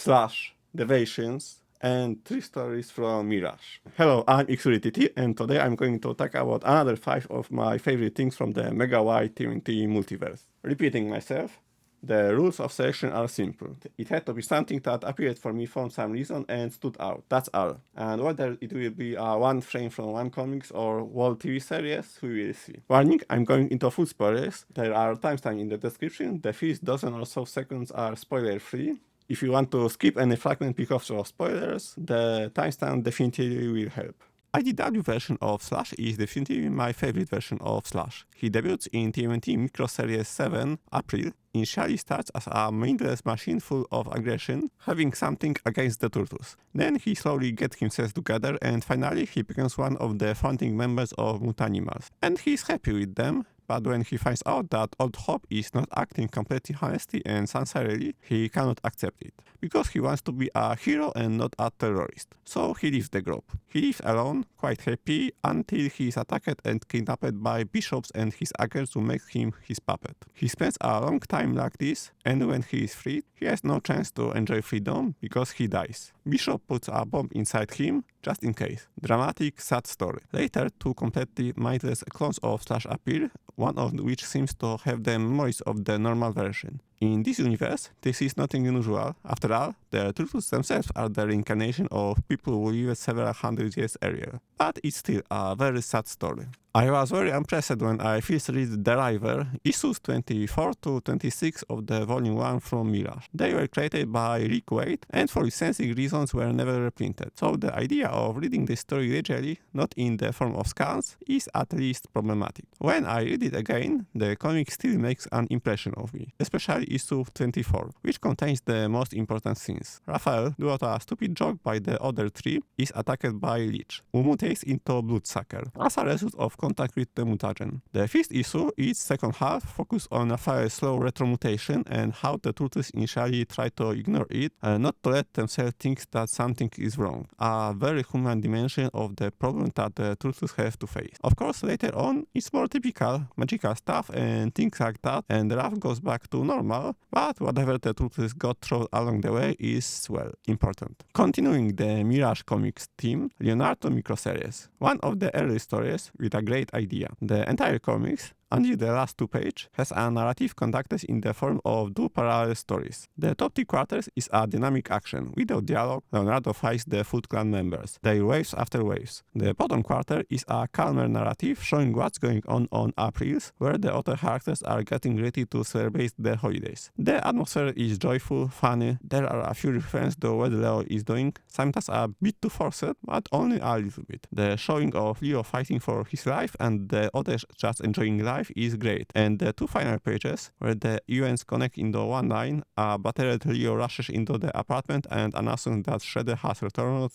Slash, Deviations, and 3 stories from Mirage. Hello, I'm XuriTT, and today I'm going to talk about another 5 of my favorite things from the Mega Wide TMNT multiverse. Repeating myself, the rules of selection are simple. It had to be something that appeared for me for some reason and stood out. That's all. And whether it will be one frame from one comics or whole TV series, we will see. Warning, I'm going into full spoilers. There are timestamps in the description. The first dozen or so seconds are spoiler free. If you want to skip any fragment because of spoilers, the timestamp definitely will help. IDW version of Slash is definitely my favorite version of Slash. He debuts in TMNT Micro Series 7 April. Initially starts as a mindless machine full of aggression, having something against the Turtles. Then he slowly gets himself together and finally he becomes one of the founding members of Mutanimals. And he's happy with them. But when he finds out that Old Hope is not acting completely honestly and sincerely, he cannot accept it, because he wants to be a hero and not a terrorist. So he leaves the group. He lives alone, quite happy, until he is attacked and kidnapped by bishops and his agents who make him his puppet. He spends a long time like this, and when he is freed, he has no chance to enjoy freedom because he dies. Bishop puts a bomb inside him, just in case. Dramatic, sad story. Later, 2 completely mindless clones of Slash appear, one of which seems to have the memories of the normal version. In this universe, this is nothing unusual. After all, the Turtles themselves are the reincarnation of people who lived several hundred years earlier. But it's still a very sad story. I was very impressed when I first read The River, issues 24 to 26 of the volume 1 from Mirage. They were created by Rick Wade and for licensing reasons were never reprinted. So the idea of reading this story legally, not in the form of scans, is at least problematic. When I read it again, the comic still makes an impression of me, especially issue 24, which contains the most important scenes. Raphael, due to a stupid joke by the other 3, is attacked by Leech, who mutates into Bloodsucker, as a result of contact with the mutagen. The first issue, its second half, focused on Raphael's slow retromutation and how the Turtles initially try to ignore it, not to let themselves think that something is wrong. A very human dimension of the problem that the Turtles have to face. Of course, later on, it's more typical magical stuff and things like that, and Raph goes back to normal, but whatever the Turtles got through along the way is, well, important. Continuing the Mirage Comics theme, Leonardo Microseries. One of the early stories with a great idea. The entire comics, until the last 2 pages, has a narrative conducted in the form of 2 parallel stories. The top 3 quarters is a dynamic action. Without dialogue, Leonardo fights the Foot Clan members, their waves after waves. The bottom quarter is a calmer narrative showing what's going on Aprils, where the other characters are getting ready to celebrate the holidays. The atmosphere is joyful, funny, there are a few references to what Leo is doing, sometimes a bit too forced, but only a little bit. The showing of Leo fighting for his life and the others just enjoying life is great, and the 2 final pages, where the events connect into one line, a battered Leo rushes into the apartment and announces that Shredder has returned.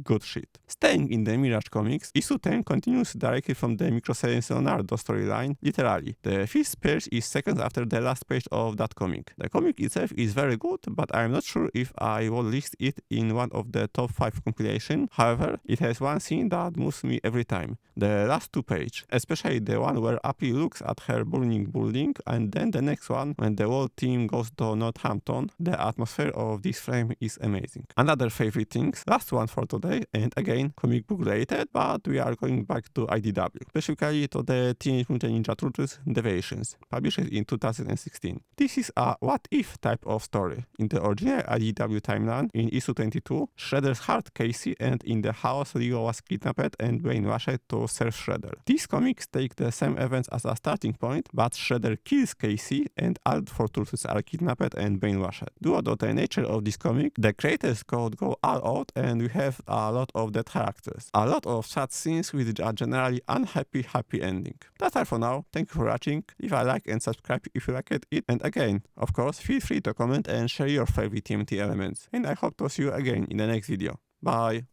Good shit. Staying in the Mirage comics, issue 10 continues directly from the Microseries Leonardo storyline, literally. The first page is seconds after the last page of that comic. The comic itself is very good, but I'm not sure if I will list it in one of the top 5 compilation. However, it has one scene that moves me every time. The last 2 pages, especially the one where Appy looks at her burning building, and then the next one when the whole team goes to Northampton. The atmosphere of this frame is amazing. Another favorite things, last one for today, and again comic book related, but we are going back to IDW, specifically to the Teenage Mutant Ninja Turtles Deviations, published in 2016. This is a what-if type of story. In the original IDW timeline, in issue 22, Shredder's heart Casey, and in the house Leo was kidnapped and brainwashed to serve Shredder. These comics take the same events as a starting point, but Shredder kills Casey and all 4 Turtles are kidnapped and brainwashed. Due to the nature of this comic, the creators could go all out and we have a lot of dead characters. A lot of sad scenes with a generally unhappy happy ending. That's all for now. Thank you for watching. Leave a like and subscribe if you liked it. And again, of course, feel free to comment and share your favorite TMT elements. And I hope to see you again in the next video. Bye!